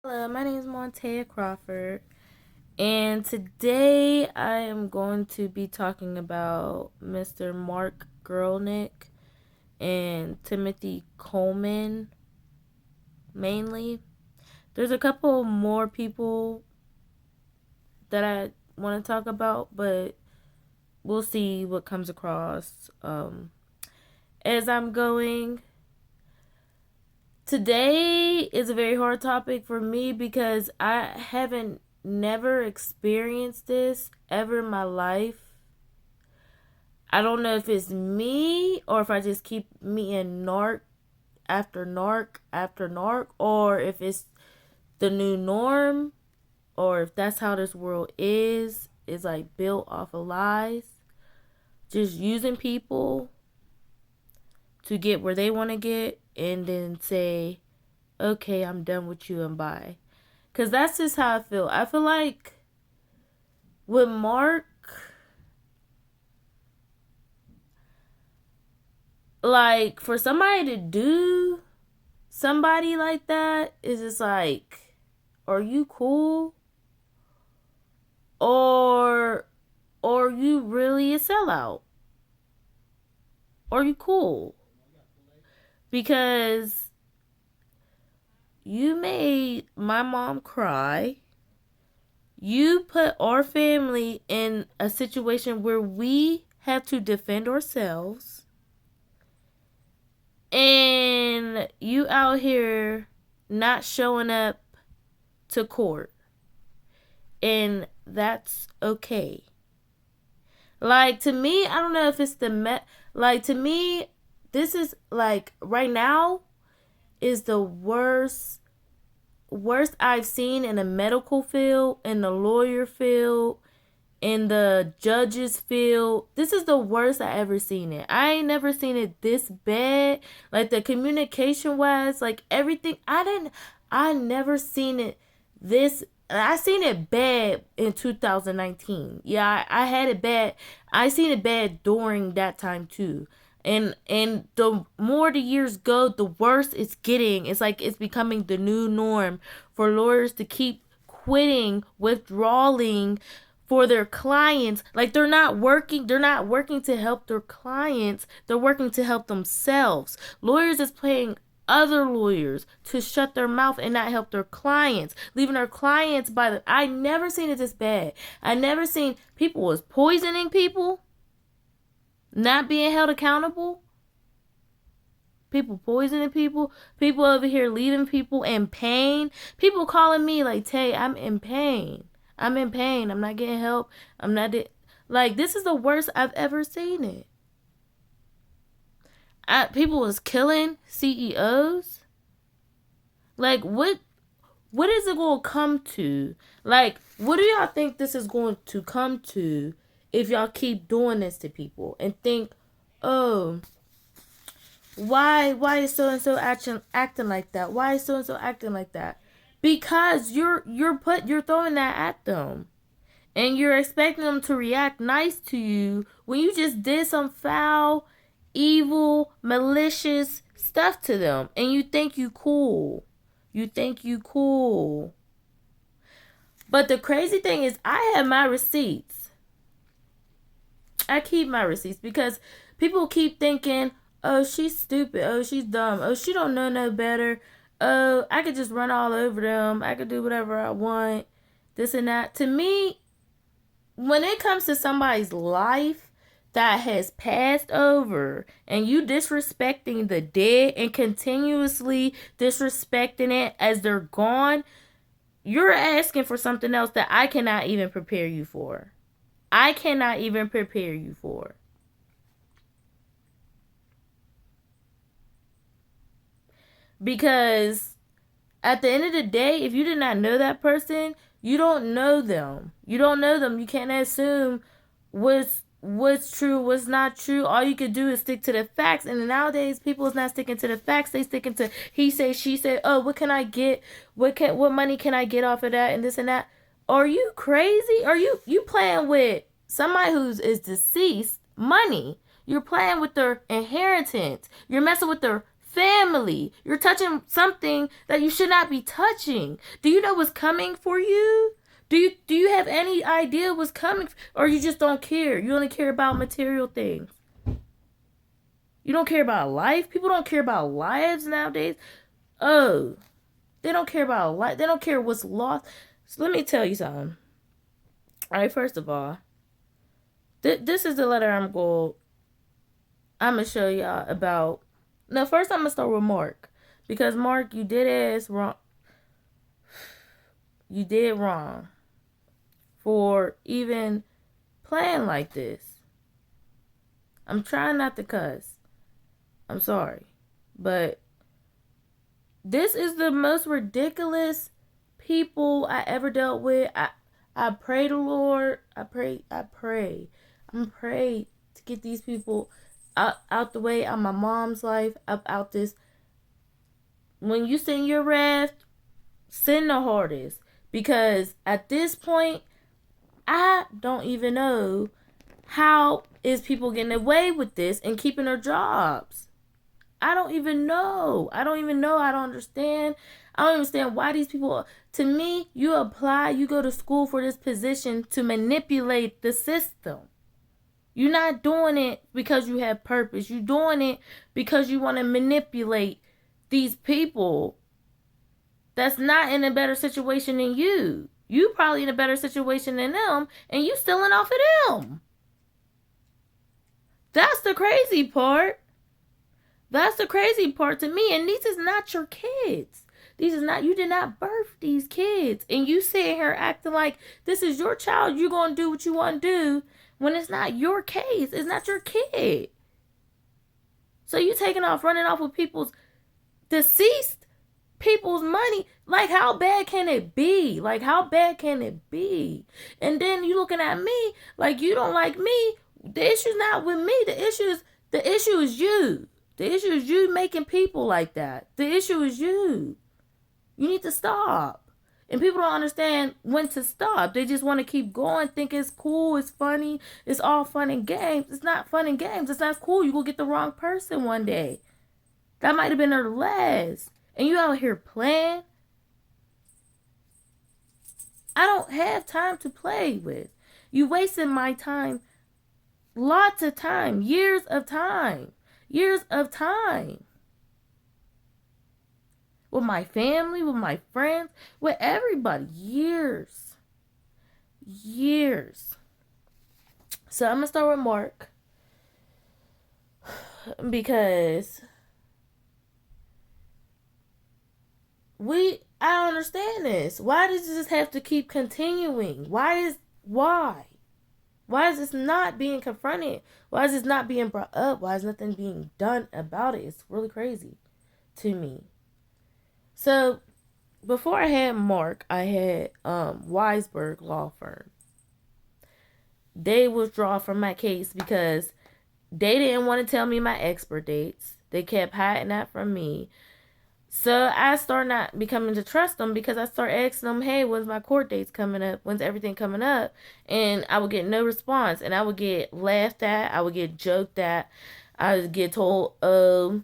Hello, my name is Montea Crawford, and today I am going to be talking about Mr. Mark Guralnick and Timothy Coleman mainly. There's a couple more people that I want to talk about, but we'll see what comes across as I'm going. Today is a very hard topic for me because I haven't never experienced this ever in my life. I don't know if it's me or if I just keep meeting narc after narc after narc, or if it's the new norm, or if that's how this world is like built off of lies, just using people to get where they want to get and then say, okay, I'm done with you and bye. Because that's just how I feel. I feel like with Mark, like for somebody to do somebody like that is just like, are you cool? Or you really a sellout? Are you cool? Because you made my mom cry. You put our family in a situation where we have to defend ourselves. And you out here not showing up to court. And that's okay. Like, to me, I don't know if it's like, to me, this is like right now is the worst I've seen in the medical field, in the lawyer field, in the judges field. This is the worst I ever seen it. I ain't never seen it this bad. Like the communication wise, like everything. I never seen it this. I seen it bad in 2019. Yeah, I had it bad. I seen it bad during that time too. And the more the years go, the worse it's getting. It's like it's becoming the new norm for lawyers to keep quitting, withdrawing for their clients. Like they're not working to help their clients, they're working to help themselves. Lawyers is paying other lawyers to shut their mouth and not help their clients, leaving their clients by the I never seen it this bad. I never seen people was poisoning people, not being held accountable, people poisoning people, people over here leaving people in pain, people calling me like, Tay, I'm in pain, I'm in pain, I'm not getting help, I'm not like, this is the worst I've ever seen it. People was killing CEOs. Like, what is it going to come to? Like, what do y'all think this is going to come to if y'all keep doing this to people and think, oh, why is so and so acting like that? Why is so and so acting like that? Because you're throwing that at them. And you're expecting them to react nice to you when you just did some foul, evil, malicious stuff to them. And you think you cool. You think you cool. But the crazy thing is, I have my receipts. I keep my receipts because people keep thinking, oh, she's stupid. Oh, she's dumb. Oh, she don't know no better. Oh, I could just run all over them. I could do whatever I want. This and that. To me, when it comes to somebody's life that has passed over and you disrespecting the dead and continuously disrespecting it as they're gone, you're asking for something else that I cannot even prepare you for. I cannot even prepare you for. Because at the end of the day, if you did not know that person, you don't know them. You don't know them. You can't assume what's true, what's not true. All you could do is stick to the facts. And nowadays, people is not sticking to the facts. They sticking to he said, she said. Oh, what can I get? What money can I get off of that and this and that? Are you crazy? Are you playing with somebody is deceased money? You're playing with their inheritance. You're messing with their family. You're touching something that you should not be touching. Do you know what's coming for you? Do you have any idea what's coming, or you just don't care? You only care about material things. You don't care about life. People don't care about lives nowadays. Oh, they don't care about life. They don't care what's lost. So let me tell you something. All right, first of all, this is the letter I'm gonna show y'all about. Now, first I'm gonna start with Mark, because Mark, you did wrong. You did wrong for even playing like this. I'm trying not to cuss. I'm sorry, but this is the most ridiculous people I ever dealt with. I pray to Lord. I pray. I'm praying to get these people out the way, out my mom's life, out this. When you send your wrath, send the hardest, because at this point, I don't even know how is people getting away with this and keeping their jobs. I don't even know. I don't understand. I don't understand why these people, to me, you apply, you go to school for this position to manipulate the system. You're not doing it because you have purpose. You're doing it because you want to manipulate these people that's not in a better situation than you. You probably in a better situation than them, and you stealing off of them. That's the crazy part. That's the crazy part to me. And these is not your kids. These is not, you did not birth these kids. And you sitting here acting like this is your child. You're going to do what you want to do when it's not your case. It's not your kid. So you taking off, running off with people's deceased people's money. Like, how bad can it be? Like, how bad can it be? And then you looking at me like you don't like me. The issue's not with me. The issue is you. The issue is you making people like that. The issue is you. You need to stop. And people don't understand when to stop. They just want to keep going, think it's cool, it's funny, it's all fun and games. It's not fun and games. It's not cool. You will get the wrong person one day. That might have been their last. And you out here playing. I don't have time to play with. You wasting my time. Lots of time. Years of time. Years of time. With my family, with my friends, with everybody. Years. Years. So I'm going to start with Mark. Because I don't understand this. Why does this have to keep continuing? Why? Why is this not being confronted? Why is this not being brought up? Why is nothing being done about it? It's really crazy to me. So, before I had Mark, I had Weisberg Law Firm. They withdrew from my case because they didn't want to tell me my expert dates. They kept hiding that from me. So I started not becoming to trust them, because I started asking them, hey, when's my court dates coming up? When's everything coming up? And I would get no response. And I would get laughed at. I would get joked at. I would get told all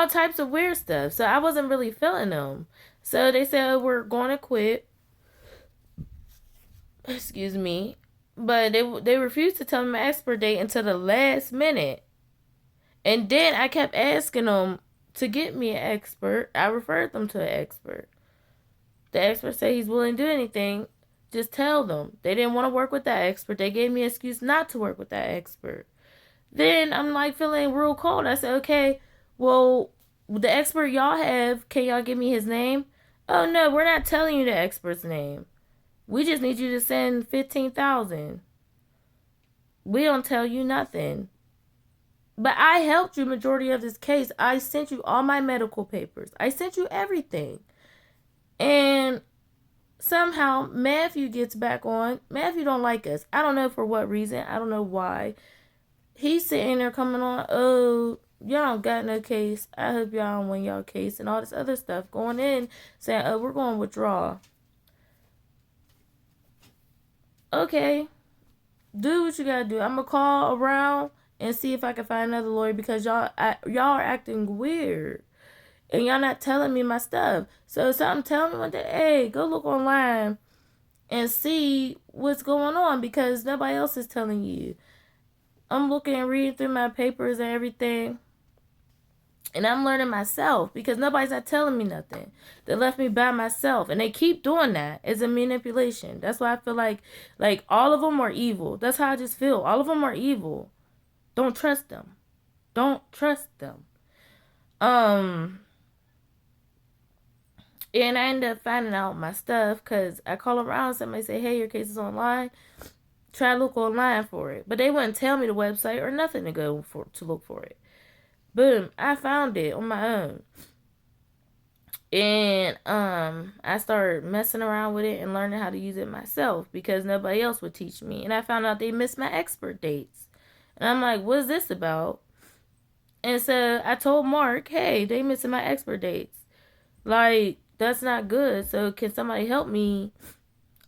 types of weird stuff. So I wasn't really feeling them. So they said, oh, we're going to quit. Excuse me. But they refused to tell me my expert date until the last minute. And then I kept asking them to get me an expert. I referred them to an expert. The expert said he's willing to do anything. Just tell them. They didn't want to work with that expert. They gave me an excuse not to work with that expert. Then I'm like feeling real cold. I said, okay, well, the expert y'all have, can y'all give me his name? Oh, no, we're not telling you the expert's name. We just need you to send $15,000. We don't tell you nothing. But I helped you majority of this case. I sent you all my medical papers. I sent you everything. And somehow Matthew gets back on. Matthew don't like us. I don't know for what reason. I don't know why. He's sitting there coming on, oh, y'all don't got no case. I hope y'all don't win y'all case. And all this other stuff going in saying, oh, we're going to withdraw. Okay. Do what you got to do. I'm going to call around and see if I can find another lawyer because y'all are acting weird. And y'all not telling me my stuff. So something tell me one day, hey, go look online and see what's going on because nobody else is telling you. I'm looking and reading through my papers and everything. And I'm learning myself because nobody's not telling me nothing. They left me by myself. And they keep doing that. It's a manipulation. That's why I feel like all of them are evil. That's how I just feel. All of them are evil. Don't trust them. Don't trust them. And I ended up finding out my stuff because I call around. Somebody say, hey, your case is online. Try to look online for it. But they wouldn't tell me the website or nothing to look for it. Boom, I found it on my own. And I started messing around with it and learning how to use it myself because nobody else would teach me. And I found out they missed my expert dates. And I'm like, what's this about? And so I told Mark, hey, they missing my expert dates. Like, that's not good. So can somebody help me?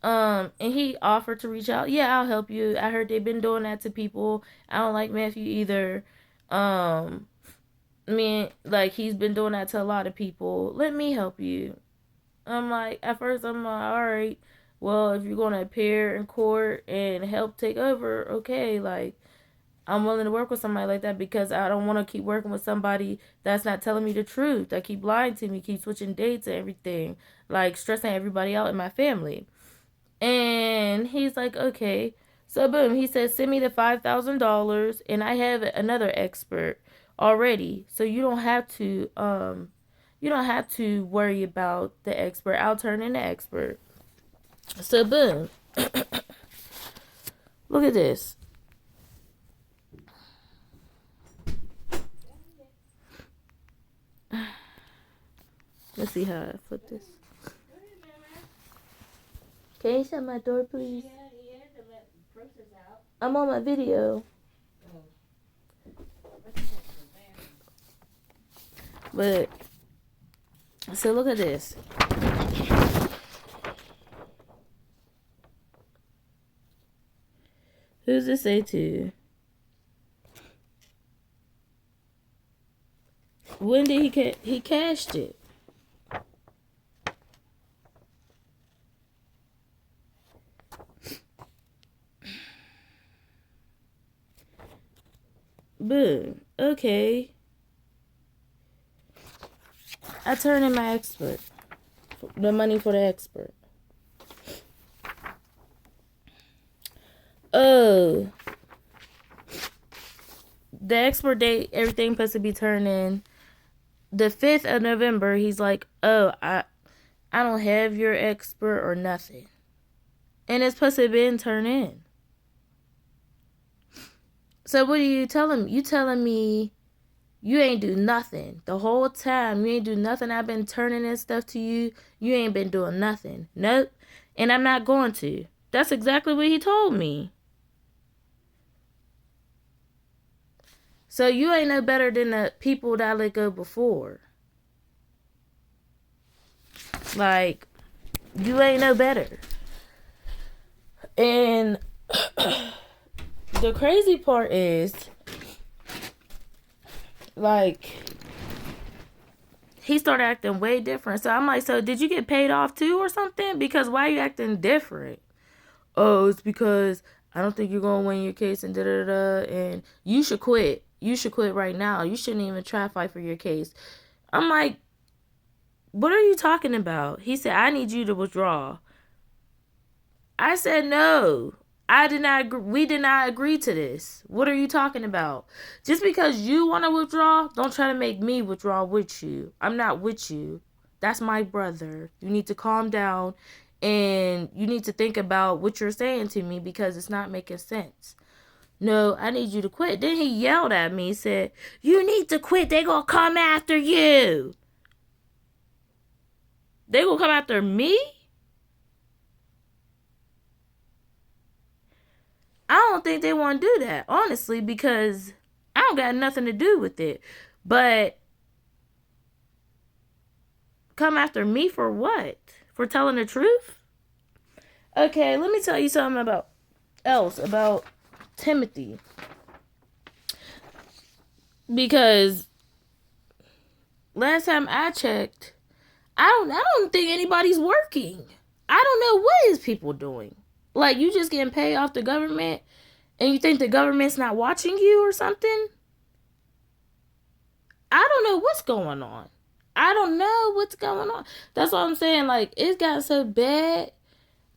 And he offered to reach out. Yeah, I'll help you. I heard they've been doing that to people. I don't like Matthew either. Like, he's been doing that to a lot of people. Let me help you. I'm like, at first I'm like, all right, well, if you're going to appear in court and help take over, okay, like, I'm willing to work with somebody like that because I don't want to keep working with somebody that's not telling me the truth, that keep lying to me, keep switching dates and everything, like stressing everybody out in my family. And he's like, okay. So boom, he said, send me the $5,000 and I have another expert already. So you don't have to worry about the expert. I'll turn in the expert. So boom. Look at this. Let's see how I flip this. Can you shut my door, please? I'm on my video. But, so look at this. Who's this say to? When did he cashed it? Boom. Okay. I turn in my expert. The money for the expert. Oh. The expert date, everything supposed to be turned in. The 5th of November, he's like, oh, I don't have your expert or nothing. And it's supposed to have been turned in. So what are you telling me? You telling me you ain't do nothing. The whole time, you ain't do nothing. I've been turning in stuff to you. You ain't been doing nothing. Nope. And I'm not going to. That's exactly what he told me. So you ain't no better than the people that I let go before. Like, you ain't no better. And the crazy part is, like, he started acting way different. So I'm like, so did you get paid off too or something? Because why are you acting different? Oh, it's because I don't think you're going to win your case and da-da-da. And you should quit. You should quit right now. You shouldn't even try to fight for your case. I'm like, what are you talking about? He said, I need you to withdraw. I said, no. We did not agree to this. What are you talking about? Just because you want to withdraw, don't try to make me withdraw with you. I'm not with you. That's my brother. You need to calm down and you need to think about what you're saying to me because it's not making sense. No, I need you to quit. Then he yelled at me. He said, you need to quit. They gonna come after you. They gonna come after me? I don't think they want to do that, honestly, because I don't got nothing to do with it. But come after me for what? For telling the truth? Okay, let me tell you something about Timothy. Because last time I checked, I don't think anybody's working. I don't know what is people doing. Like, you just getting paid off the government and you think the government's not watching you or something? I don't know what's going on. I don't know what's going on. That's what I'm saying. Like, it's got so bad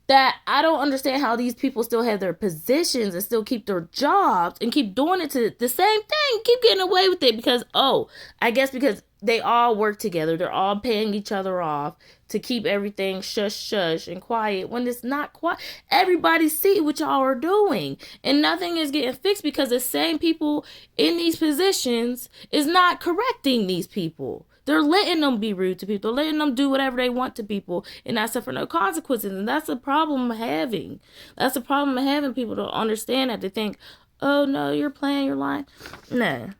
that I don't understand how these people still have their positions and still keep their jobs and keep doing it to the same thing, keep getting away with it because, I guess because they all work together. They're all paying each other off to keep everything shush and quiet when it's not quiet. Everybody see what y'all are doing and nothing is getting fixed because the same people in these positions is not correcting these people. They're letting them be rude to people. They're letting them do whatever they want to people and not suffer no consequences. And that's a problem I'm having. That's a problem I'm having. People don't understand that. They think, oh, no, you're playing, you're lying. No.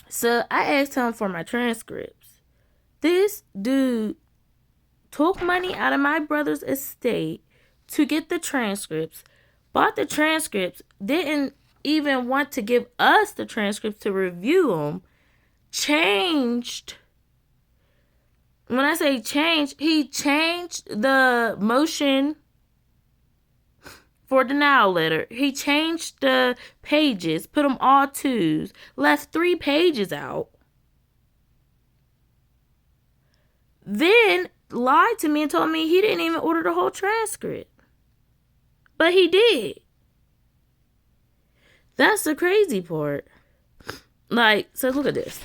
So I asked him for my transcripts. This dude took money out of my brother's estate to get the transcripts, bought the transcripts, didn't even want to give us the transcripts to review them, changed. When I say change, he changed the motion for denial letter. He changed the pages, put them all twos, left 3 pages out. Then lied to me and told me he didn't even order the whole transcript. But he did. That's the crazy part. Like, so look at this.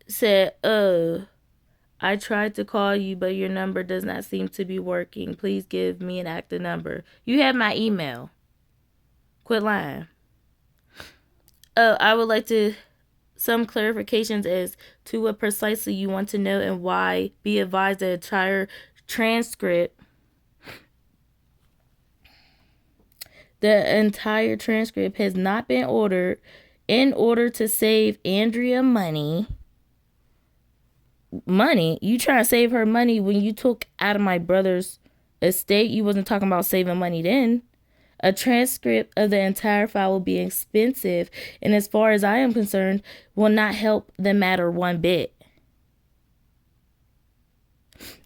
Said, I tried to call you, but your number does not seem to be working. Please give me an active number. You have my email. Quit lying. I would like some clarifications as to what precisely you want to know and why. Be advised the entire transcript. The entire transcript has not been ordered in order to save Andrea money. Money? You trying to save her money when you took out of my brother's estate? You wasn't talking about saving money then. A transcript of the entire file will be expensive, and as far as I am concerned, will not help the matter one bit.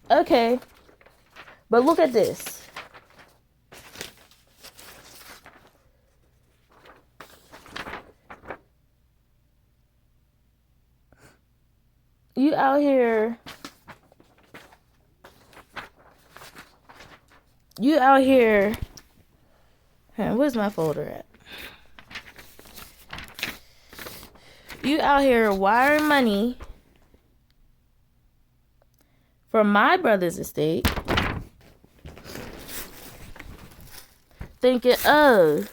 Okay, but look at this. You out here. Where's my folder at? You out here wiring money from my brother's estate, thinking, oh,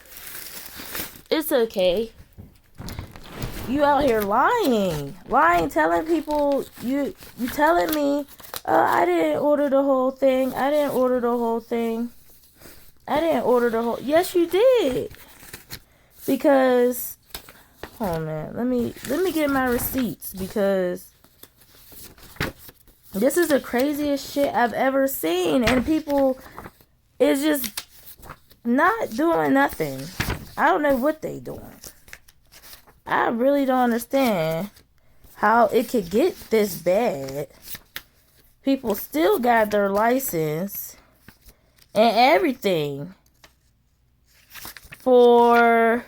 it's okay. You out here lying, telling people, you telling me, I didn't order the whole thing. Yes, you did. Because, hold on, man. Let me get my receipts because this is the craziest shit I've ever seen, and people is just not doing nothing. I don't know what they doing. I really don't understand how it could get this bad. People still got their license and everything for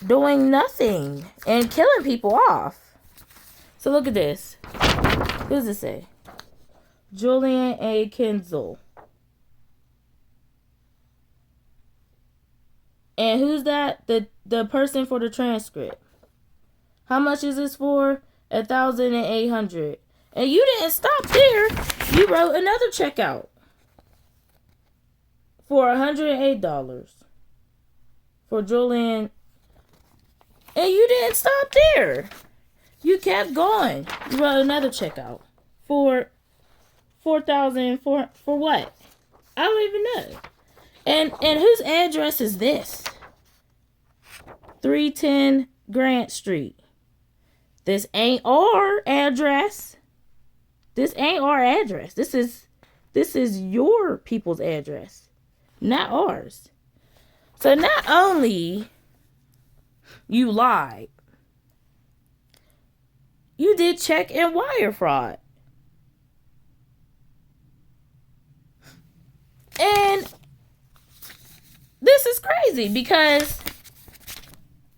doing nothing and killing people off. So look at this. What does it say? Julian A. Kinzel. And who's that? The person for the transcript. How much is this for? $1,800. And you didn't stop there. You wrote another check out for $108 for Julian. And you didn't stop there. You kept going. You wrote another check out for $4,000 for what? I don't even know. And whose address is this? 310 Grant Street. This ain't our address. This is your people's address, not ours. So not only you lied, you did check and wire fraud. And this is crazy because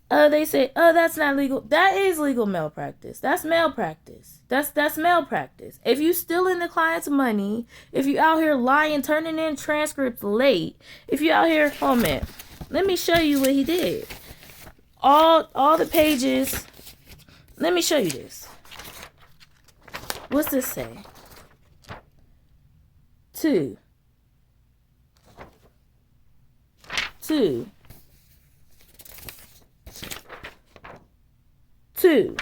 they say, oh, that's not legal. That is legal malpractice. That's malpractice. That's malpractice. If you stealing the client's money, if you out here lying, turning in transcripts late, if you out here, oh man, let me show you what he did. All the pages. Let me show you this. What's this say? 2. 2. 2.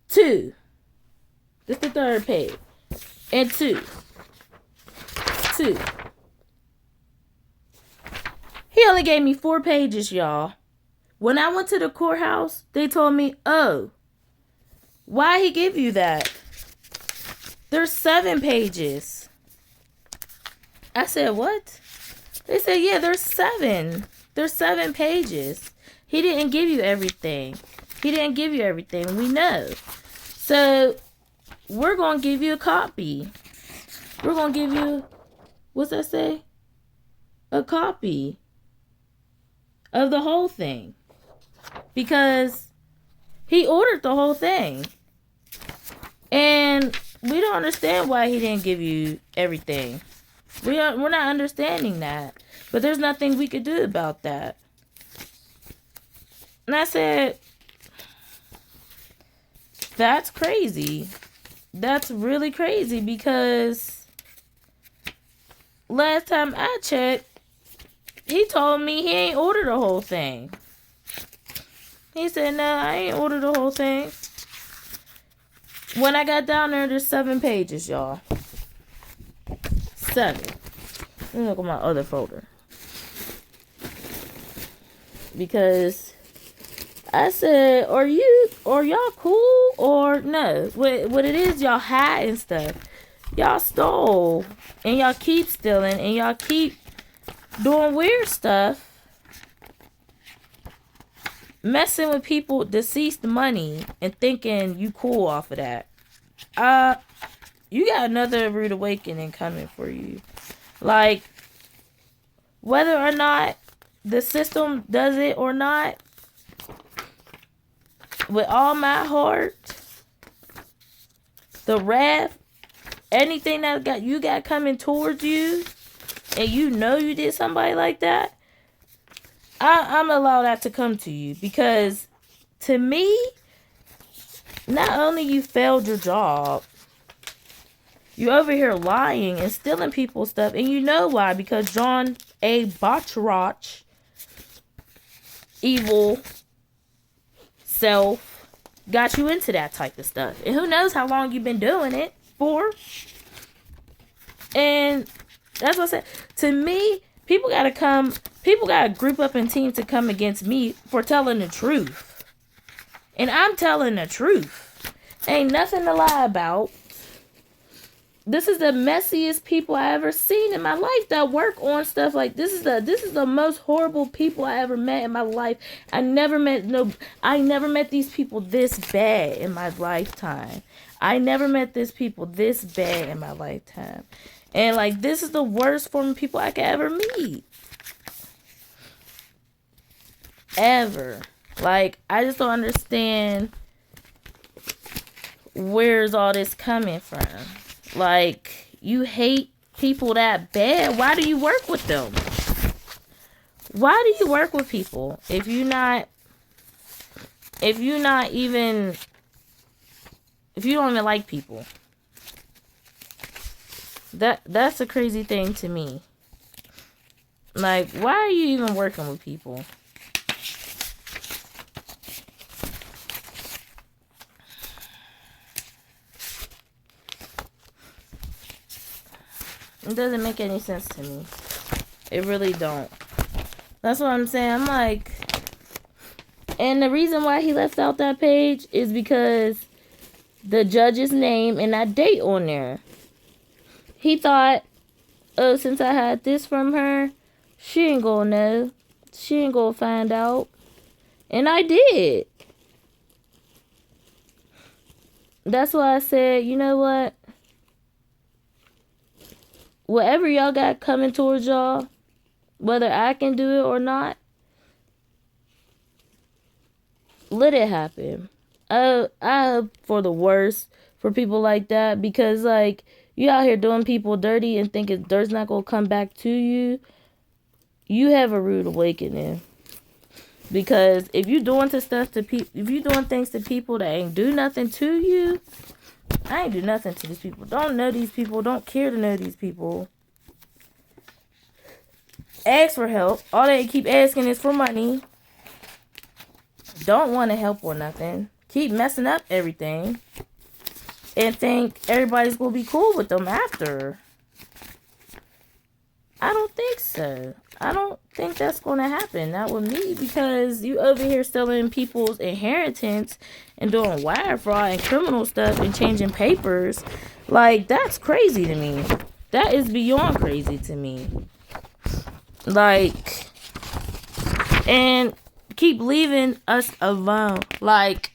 2. This is the third page. And 2. 2. He only gave me 4 pages, y'all. When I went to the courthouse, they told me, oh, why he give you that? There's 7 pages. I said, what? They said, yeah, there's 7. There's 7 pages. He didn't give you everything. He didn't give you everything. We know. So, we're going to give you a copy. We're going to give you, what's that say? A copy of the whole thing. Because he ordered the whole thing. And we don't understand why he didn't give you everything. We're not understanding that. But there's nothing we could do about that. And I said, that's crazy. That's really crazy because last time I checked, he told me he ain't ordered the whole thing. He said, no, I ain't ordered the whole thing. When I got down there, there's 7 pages, y'all. 7. Let me look at my other folder. Because I said, are y'all cool or no? What it is, y'all hiding stuff. Y'all stole and y'all keep stealing and y'all keep doing weird stuff. Messing with people deceased money and thinking you cool off of that. You got another rude awakening coming for you. Like, whether or not the system does it or not, with all my heart, the wrath, anything that you got coming towards you, and you know you did somebody like that, I'm allow that to come to you. Because to me, not only you failed your job, you over here lying and stealing people's stuff. And you know why? Because John A. Bacharach, evil self, got you into that type of stuff. And who knows how long you've been doing it for. And that's what I said. To me, people gotta group up in teams to come against me for telling the truth. And I'm telling the truth. Ain't nothing to lie about. This is the messiest people I ever seen in my life that work on stuff like this. Is the most horrible people I ever met in my life. I never met these people this bad in my lifetime. I never met these people this bad in my lifetime. And like, this is the worst form of people I could ever meet. Ever. Like, I just don't understand where's all this coming from. Like, you hate people that bad. Why do you work with them? Why do you work with people if you don't even like people? That's a crazy thing to me. Like, why are you even working with people? It doesn't make any sense to me. It really don't. That's what I'm saying. I'm like, and the reason why he left out that page is because the judge's name and that date on there. He thought oh, since I had this from her, she ain't gonna know. She ain't gonna find out. And I did. That's why I said, you know what? Whatever y'all got coming towards y'all, whether I can do it or not, let it happen. I hope for the worst for people like that, because like, you out here doing people dirty and thinking dirt's not gonna come back to you. You have a rude awakening. Because if you doing if you doing things to people that ain't do nothing to you, I ain't do nothing to these people. Don't know these people. Don't care to know these people. Ask for help. All they keep asking is for money. Don't want to help or nothing. Keep messing up everything. And think everybody's going to be cool with them after. I don't think so. I don't think that's going to happen. Not with me, because you over here stealing people's inheritance and doing wire fraud and criminal stuff and changing papers. Like, that's crazy to me. That is beyond crazy to me. Like, and keep leaving us alone. Like,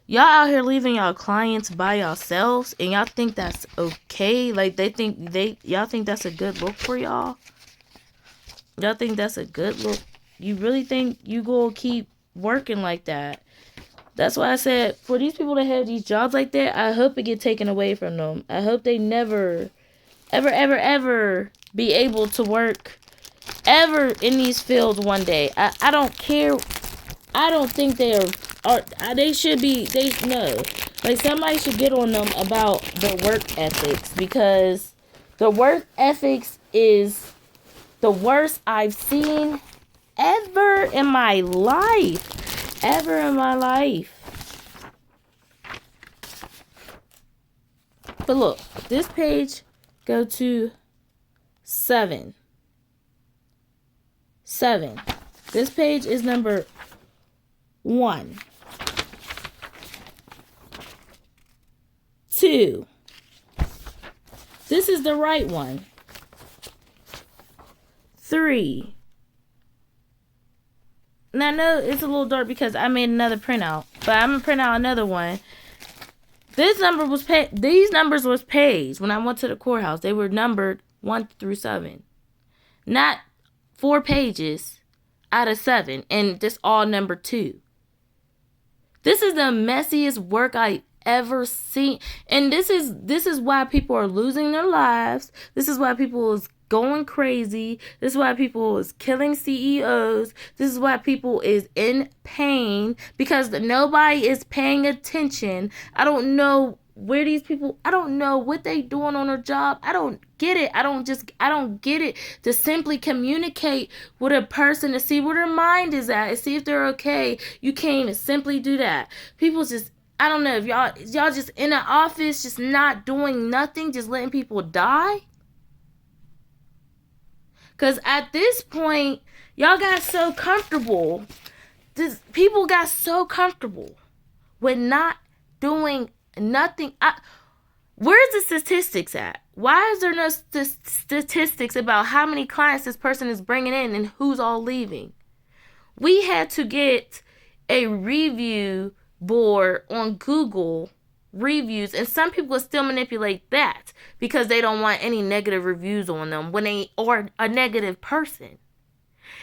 y'all out here leaving y'all clients by yourselves, and y'all think that's okay? Like, y'all think that's a good look for y'all? Y'all think that's a good look? You really think you gonna keep working like that? That's why I said, for these people that have these jobs like that, I hope it get taken away from them. I hope they never, ever be able to work ever in these fields one day. I don't care. I don't think they should be, no. Like, somebody should get on them about the work ethics, because the work ethics is the worst I've seen ever in my life. Ever in my life. But look, this page, go to 7. 7. This page is number 1. 2. This is the right one. 3. Now, I know it's a little dark because I made another printout, but I'm gonna print out another one. These numbers was paged when I went to the courthouse. They were numbered 1 through 7, not 4 pages out of 7, and this all number 2. This is the messiest work I ever seen, and this is why people are losing their lives. This is why people is going crazy. This is why people is killing CEOs. This is why people is in pain, because nobody is paying attention. I don't know where these people, I don't know what they doing on their job. I don't get it. I don't get it. To simply communicate with a person to see where their mind is at and see if they're okay. You can't simply do that. People just, I don't know if y'all just in an office just not doing nothing, just letting people die. Because at this point, y'all got so comfortable. People got so comfortable with not doing nothing. Where's the statistics at? Why is there no statistics about how many clients this person is bringing in and who's all leaving? We had to get a review board on Google reviews, and some people still manipulate that because they don't want any negative reviews on them when they are a negative person.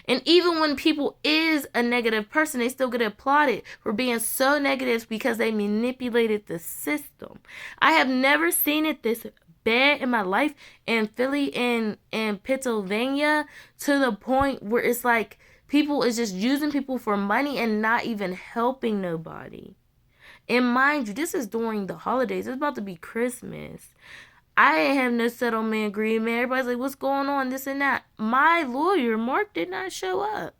And even when people is a negative person, they still get applauded for being so negative because they manipulated the system. I have never seen it this bad in my life in Philly and Pennsylvania, to the point where it's like people is just using people for money and not even helping nobody. And mind you, this is during the holidays. It's about to be Christmas. I ain't have no settlement agreement. Everybody's like, what's going on? This and that. My lawyer, Mark, did not show up.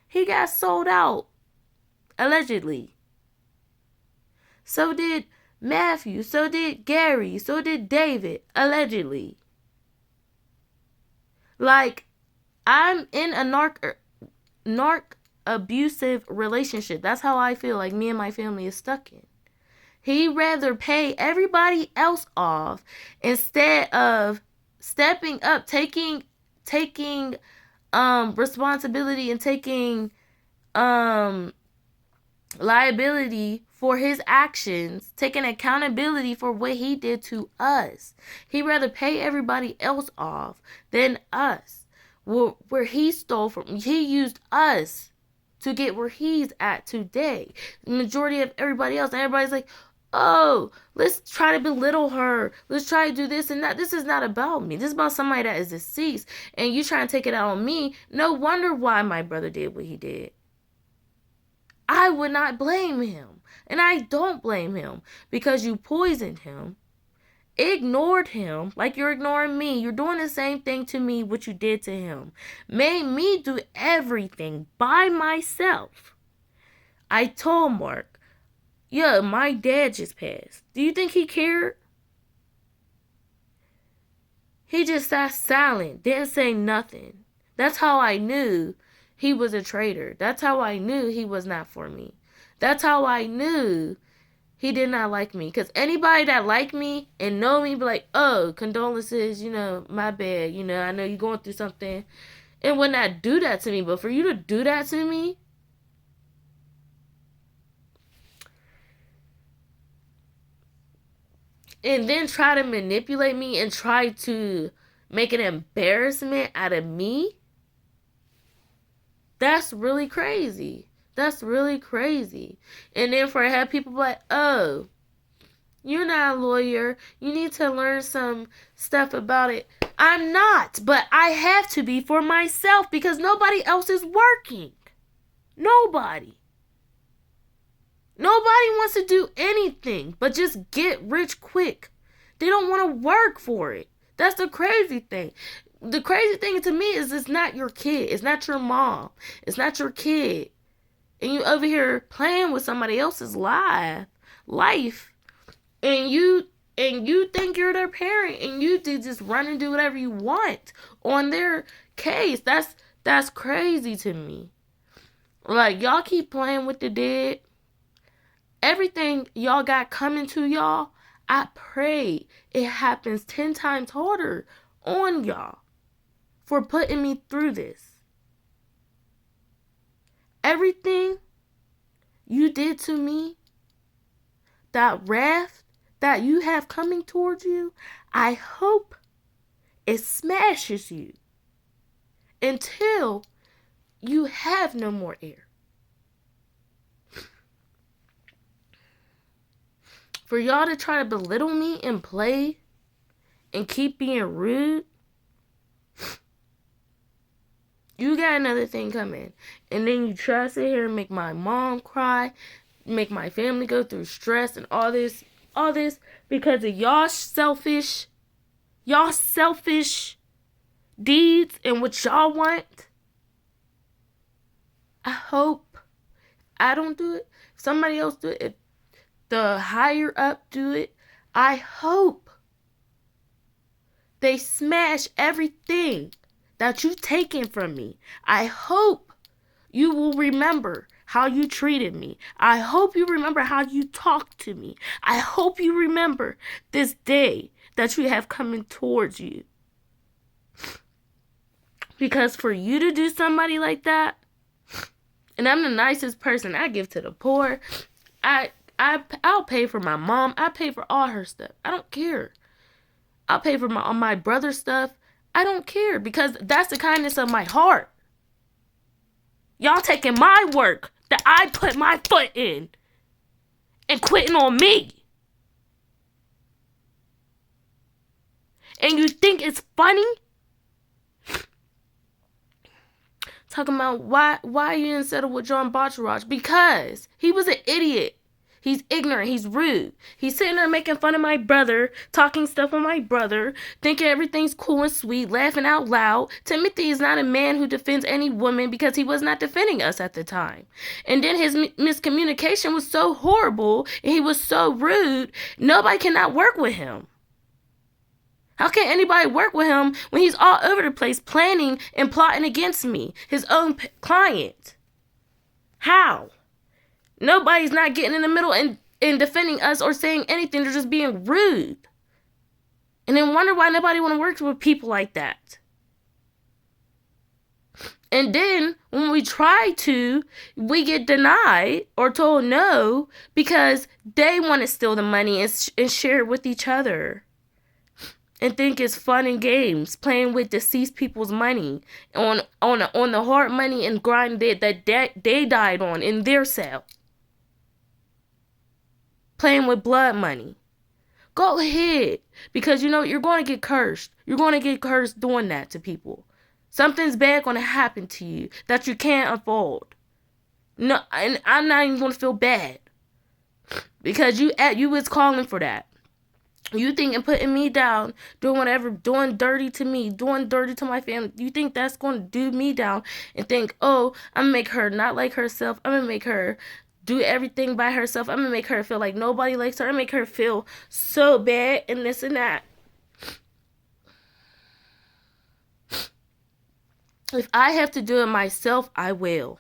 He got sold out. Allegedly. So did Matthew. So did Gary. So did David. Allegedly. Like, I'm in a narc abusive relationship. That's how I feel like me and my family is stuck in. He'd rather pay everybody else off instead of stepping up, taking responsibility and taking liability for his actions, taking accountability for what he did to us. He'd rather pay everybody else off than us. Where he stole from, he used us to get where he's at today. The majority of everybody else, everybody's like, oh, let's try to belittle her. Let's try to do this and that. This is not about me. This is about somebody that is deceased. And you trying to take it out on me. No wonder why my brother did what he did. I would not blame him. And I don't blame him. Because you poisoned him. Ignored him like you're ignoring me. You're doing the same thing to me what you did to him. Made me do everything by myself. I told Mark, yeah, my dad just passed. Do you think he cared? He just sat silent, didn't say nothing. That's how I knew he was a traitor. That's how I knew he was not for me. That's how I knew he did not like me. Because anybody that liked me and know me be like, oh, condolences, my bad. I know you're going through something. And would not do that to me. But for you to do that to me, and then try to manipulate me and try to make an embarrassment out of me, that's really crazy. That's really crazy. And then for to have people like, oh, you're not a lawyer. You need to learn some stuff about it. I'm not, but I have to be for myself because nobody else is working. Nobody. Nobody wants to do anything but just get rich quick. They don't want to work for it. That's the crazy thing. The crazy thing to me is it's not your kid. It's not your mom. It's not your kid. And you over here playing with somebody else's life. And you think you're their parent. And you just run and do whatever you want on their case. That's crazy to me. Like, y'all keep playing with the dead. Everything y'all got coming to y'all, I pray it happens 10 times harder on y'all for putting me through this. Everything you did to me, that wrath that you have coming towards you, I hope it smashes you until you have no more air. For y'all to try to belittle me and play and keep being rude, you got another thing coming. And then you try to sit here and make my mom cry, make my family go through stress and all this because of y'all selfish deeds and what y'all want. I hope I don't do it. If somebody else do it, if the higher up do it, I hope they smash everything that you've taken from me. I hope you will remember how you treated me. I hope you remember how you talked to me. I hope you remember this day that you have coming towards you. Because for you to do somebody like that, and I'm the nicest person, I give to the poor. I'll pay for my mom. I pay for all her stuff. I don't care. I'll pay for my brother's stuff. I don't care because that's the kindness of my heart. Y'all taking my work that I put my foot in and quitting on me. And you think it's funny? Talking about why you didn't settle with John Bacharach? Because he was an idiot. He's ignorant. He's rude. He's sitting there making fun of my brother, talking stuff on my brother, thinking everything's cool and sweet, laughing out loud. Timothy is not a man who defends any woman because he was not defending us at the time. And then his miscommunication was so horrible and he was so rude, nobody cannot work with him. How can anybody work with him when he's all over the place planning and plotting against me, his own client? How? Nobody's not getting in the middle and in defending us or saying anything. They're just being rude. And then wonder why nobody want to work with people like that. And then when we try to, we get denied or told no because they want to steal the money and share it with each other. And think it's fun and games, playing with deceased people's money on the hard money and grind that they died on in their cell. Playing with blood money. Go ahead, because you know you're going to get cursed. You're going to get cursed doing that to people. Something's bad going to happen to you that you can't afford. No, and I'm not even going to feel bad because you was calling for that. You thinking putting me down, doing whatever, doing dirty to me, doing dirty to my family. You think that's going to do me down and think, oh, I'm going to make her not like herself. I'm going to make her do everything by herself. I'm going to make her feel like nobody likes her. I'm going to make her feel so bad and this and that. If I have to do it myself, I will.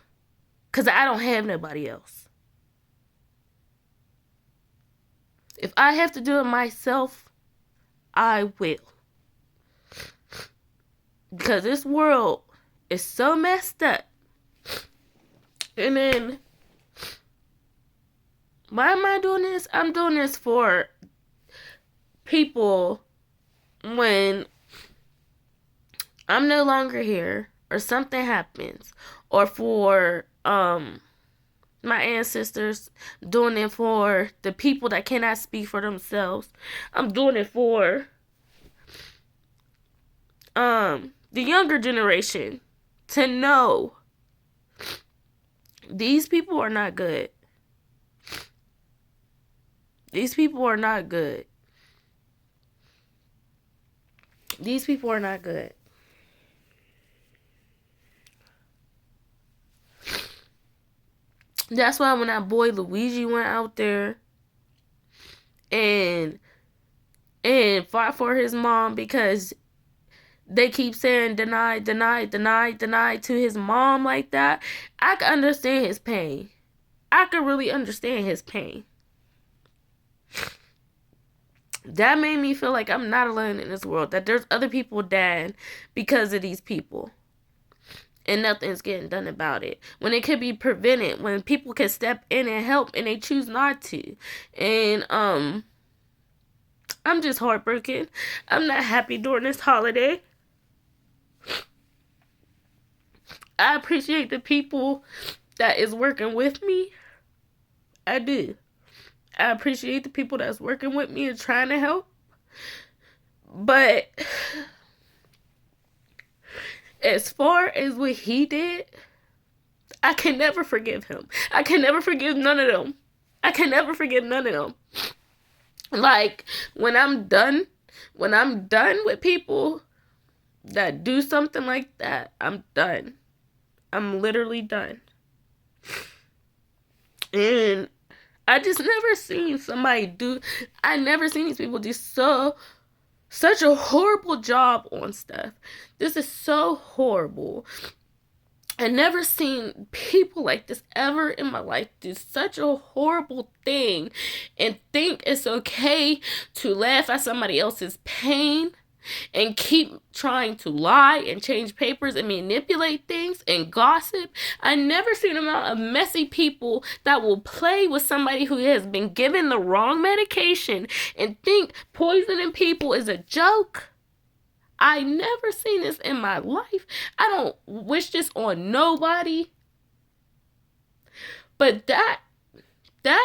Because I don't have nobody else. If I have to do it myself, I will. Because this world is so messed up. And then, why am I doing this? I'm doing this for people when I'm no longer here or something happens, or for my ancestors. I'm doing it for the people that cannot speak for themselves. I'm doing it for the younger generation to know these people are not good. These people are not good. These people are not good. That's why when that boy Luigi went out there and fought for his mom, because they keep saying deny to his mom like that, I can understand his pain. I can really understand his pain. That made me feel like I'm not alone in this world, that there's other people dying because of these people. And nothing's getting done about it. When it could be prevented. When people can step in and help and they choose not to. And I'm just heartbroken. I'm not happy during this holiday. I appreciate the people that is working with me. I do. I appreciate the people that's working with me and trying to help. But as far as what he did, I can never forgive him. I can never forgive none of them. I can never forgive none of them. Like, when I'm done with people that do something like that, I'm done. I'm literally done. And I just never seen I never seen these people do such a horrible job on stuff. This is so horrible. I never seen people like this ever in my life do such a horrible thing and think it's okay to laugh at somebody else's pain and keep trying to lie and change papers and manipulate things and gossip. I never seen an amount of messy people that will play with somebody who has been given the wrong medication and think poisoning people is a joke. I never seen this in my life. I don't wish this on nobody. But that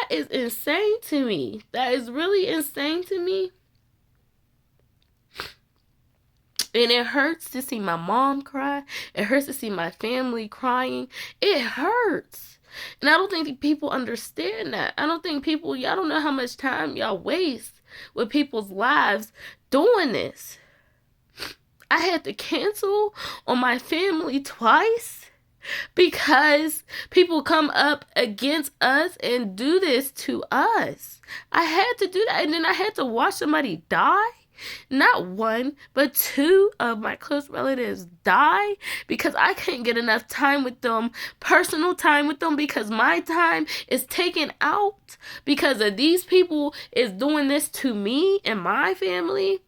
is insane to me. That is really insane to me. And it hurts to see my mom cry. It hurts to see my family crying. It hurts. And I don't think people understand that. I don't think y'all don't know how much time y'all waste with people's lives doing this. I had to cancel on my family twice because people come up against us and do this to us. I had to do that. And then I had to watch somebody die. not one, but two of my close relatives die because I can't get enough time with them, personal time with them, because my time is taken out because of these people is doing this to me and my family.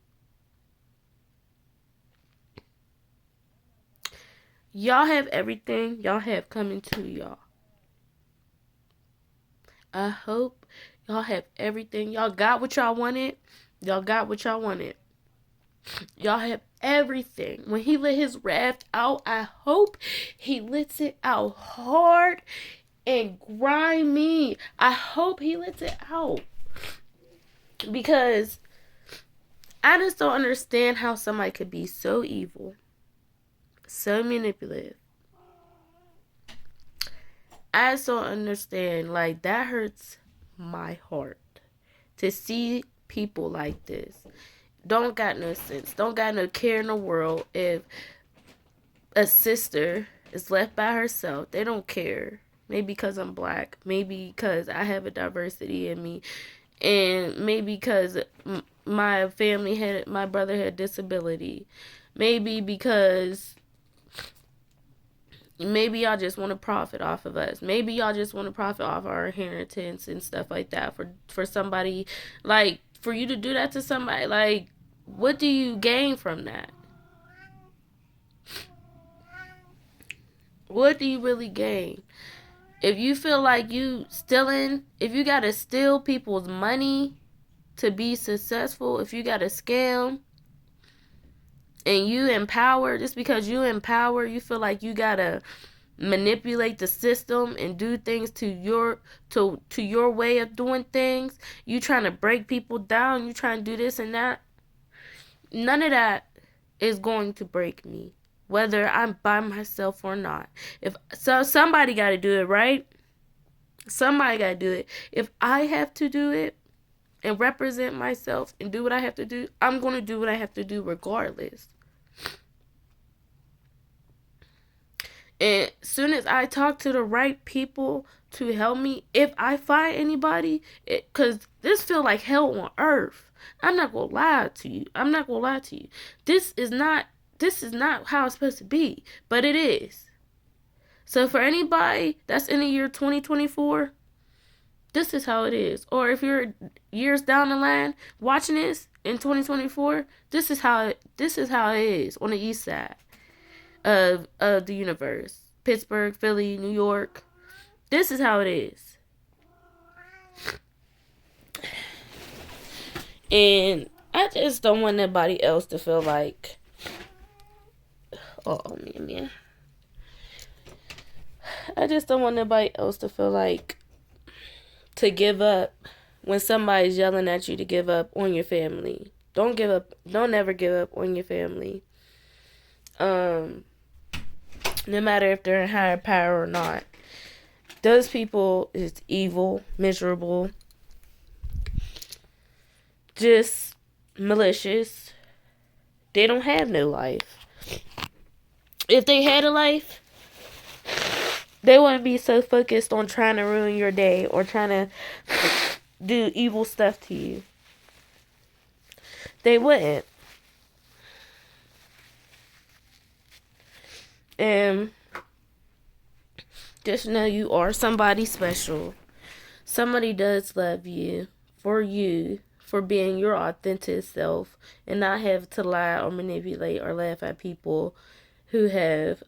Y'all have everything y'all have coming to y'all. I hope y'all have everything. Y'all got what y'all wanted. Y'all got what y'all wanted. Y'all have everything. When he let his wrath out, I hope he lets it out hard and grimy. I hope he lets it out. Because I just don't understand how somebody could be so evil, so manipulative. I just don't understand. Like, that hurts my heart to see people like this. Don't got no sense. Don't got no care in the world if a sister is left by herself. They don't care. Maybe because I'm black. Maybe because I have a diversity in me. And maybe because my family had, my brother had disability. Maybe because maybe y'all just want to profit off of us. Maybe y'all just want to profit off our inheritance and stuff like that. For somebody, like, for you to do that to somebody, like, what do you gain from that? What do you really gain? If you feel like you stealing, if you gotta steal people's money to be successful, if you gotta scam and you empower, just because you empower, you feel like you gotta manipulate the system and do things to your way of doing things, you trying to break people down, you trying to do this and that, none of that is going to break me, whether I'm by myself or not. If so, somebody got to do it, right? Somebody got to do it. If I have to do it and represent myself and do what I have to do, I'm going to do what I have to do regardless. And as soon as I talk to the right people to help me, if I find anybody, because this feel like hell on earth. I'm not gonna lie to you. I'm not gonna lie to you. This is not how it's supposed to be, but it is. So for anybody that's in the year 2024, this is how it is. Or if you're years down the line watching this in 2024, this is how it is on the east side of the universe. Pittsburgh, Philly, New York. This is how it is. And I just don't want nobody else to feel like, oh man. I just don't want nobody else to feel like to give up when somebody's yelling at you to give up on your family. Don't give up. Don't ever give up on your family. No matter if they're in higher power or not. Those people is evil, miserable, just malicious. They don't have no life. If they had a life, they wouldn't be so focused on trying to ruin your day or trying to do evil stuff to you. They wouldn't. And just know you are somebody special. Somebody does love you for being your authentic self and not have to lie or manipulate or laugh at people who have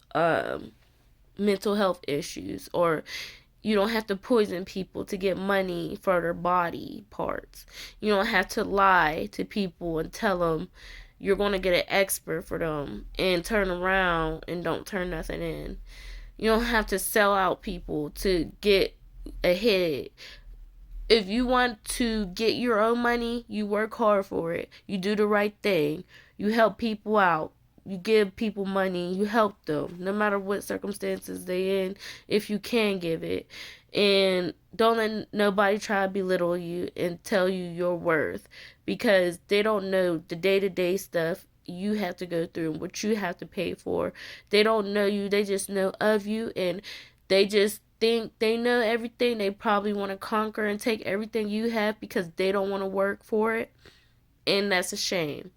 mental health issues, or you don't have to poison people to get money for their body parts. You don't have to lie to people and tell them you're going to get an expert for them and turn around and don't turn nothing in. You don't have to sell out people to get ahead. If you want to get your own money, you work hard for it. You do the right thing. You help people out. You give people money. You help them, no matter what circumstances they in, if you can give it. And don't let nobody try to belittle you and tell you your worth, because they don't know the day-to-day stuff you have to go through and what you have to pay for. They don't know you. They just know of you, and they just think they know everything. They probably want to conquer and take everything you have because they don't want to work for it. And that's a shame.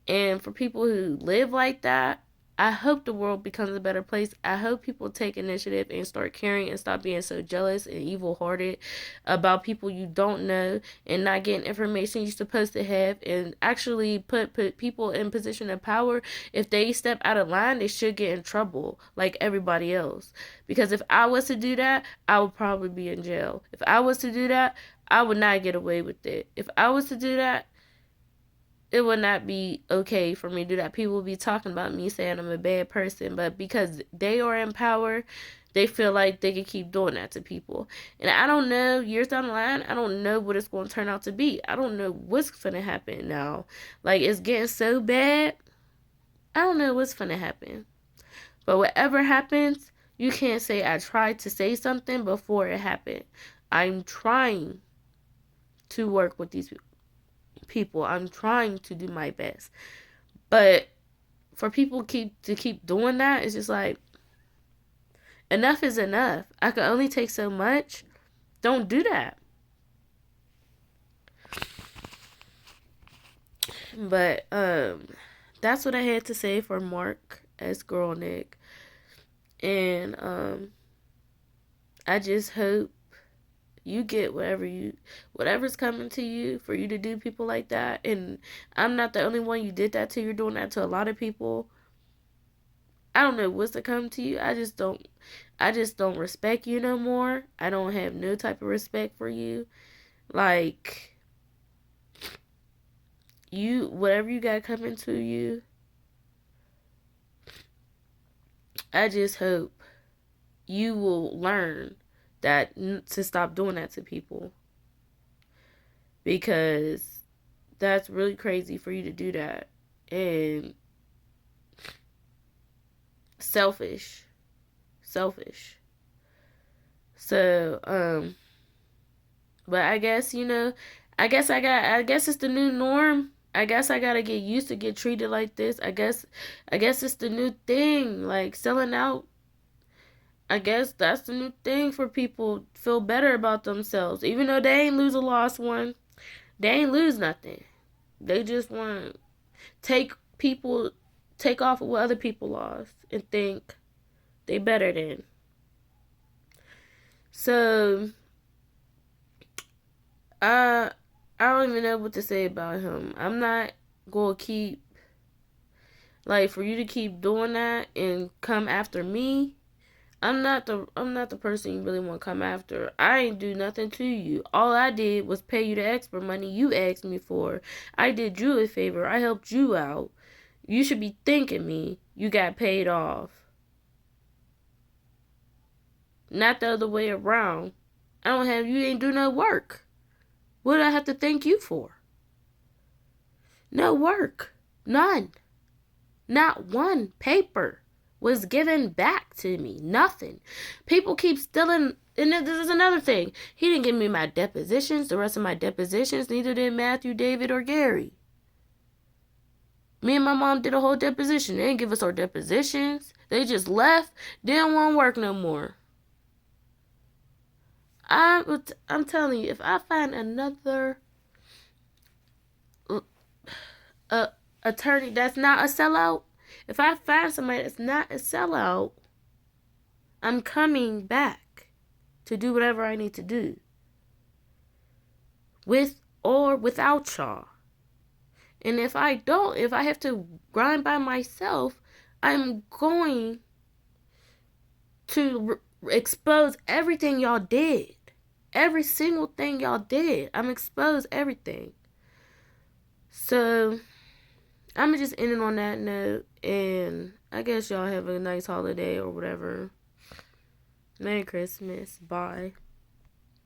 And for people who live like that, I hope the world becomes a better place. I hope people take initiative and start caring and stop being so jealous and evil hearted about people you don't know and not getting information you're supposed to have, and actually put people in position of power. If they step out of line, they should get in trouble like everybody else. Because if I was to do that, I would probably be in jail. If I was to do that, I would not get away with it. If I was to do that, it would not be okay for me to do that. People will be talking about me saying I'm a bad person, but because they are in power, they feel like they can keep doing that to people. And I don't know, years down the line, I don't know what it's going to turn out to be. I don't know what's going to happen now. Like, it's getting so bad. I don't know what's going to happen. But whatever happens, you can't say I tried to say something before it happened. I'm trying to work with these people. I'm trying to do my best. But for people to keep doing that, it's just like, enough is enough. I can only take so much. Don't do that. But that's what I had to say for Mark S Guralnick. And I just hope you get whatever's coming to you for you to do people like that. And I'm not the only one you did that to. You're doing that to a lot of people. I don't know what's to come to you. I just don't respect you no more. I don't have no type of respect for you. Like, you, whatever you got coming to you, I just hope you will learn that to stop doing that to people, because that's really crazy for you to do that. And selfish. So but I guess, I guess it's the new norm. I guess I gotta get used to get treated like this. I guess it's the new thing, like selling out. I guess that's the new thing for people feel better about themselves. Even though they ain't lose a lost one. They ain't lose nothing. They just want to take off of what other people lost and think they better than. So I don't even know what to say about him. I'm not gonna keep, like, for you to keep doing that and come after me. I'm not the person you really want to come after. I ain't do nothing to you. All I did was pay you the extra money you asked me for. I did you a favor. I helped you out. You should be thanking me. You got paid off. Not the other way around. You ain't do no work. What do I have to thank you for? No work. None. Not one paper was given back to me. Nothing. People keep stealing. And this is another thing. He didn't give me my depositions, the rest of my depositions. Neither did Matthew, David, or Gary. Me and my mom did a whole deposition. They didn't give us our depositions. They just left. They didn't want to work no more. I'm telling you, if I find another attorney that's not a sellout, if I find somebody that's not a sellout, I'm coming back to do whatever I need to do. With or without y'all. And if I have to grind by myself, I'm going to expose everything y'all did. Every single thing y'all did. I'm expose everything. So I'm going to just end it on that note. And I guess y'all have a nice holiday or whatever. Merry Christmas. Bye.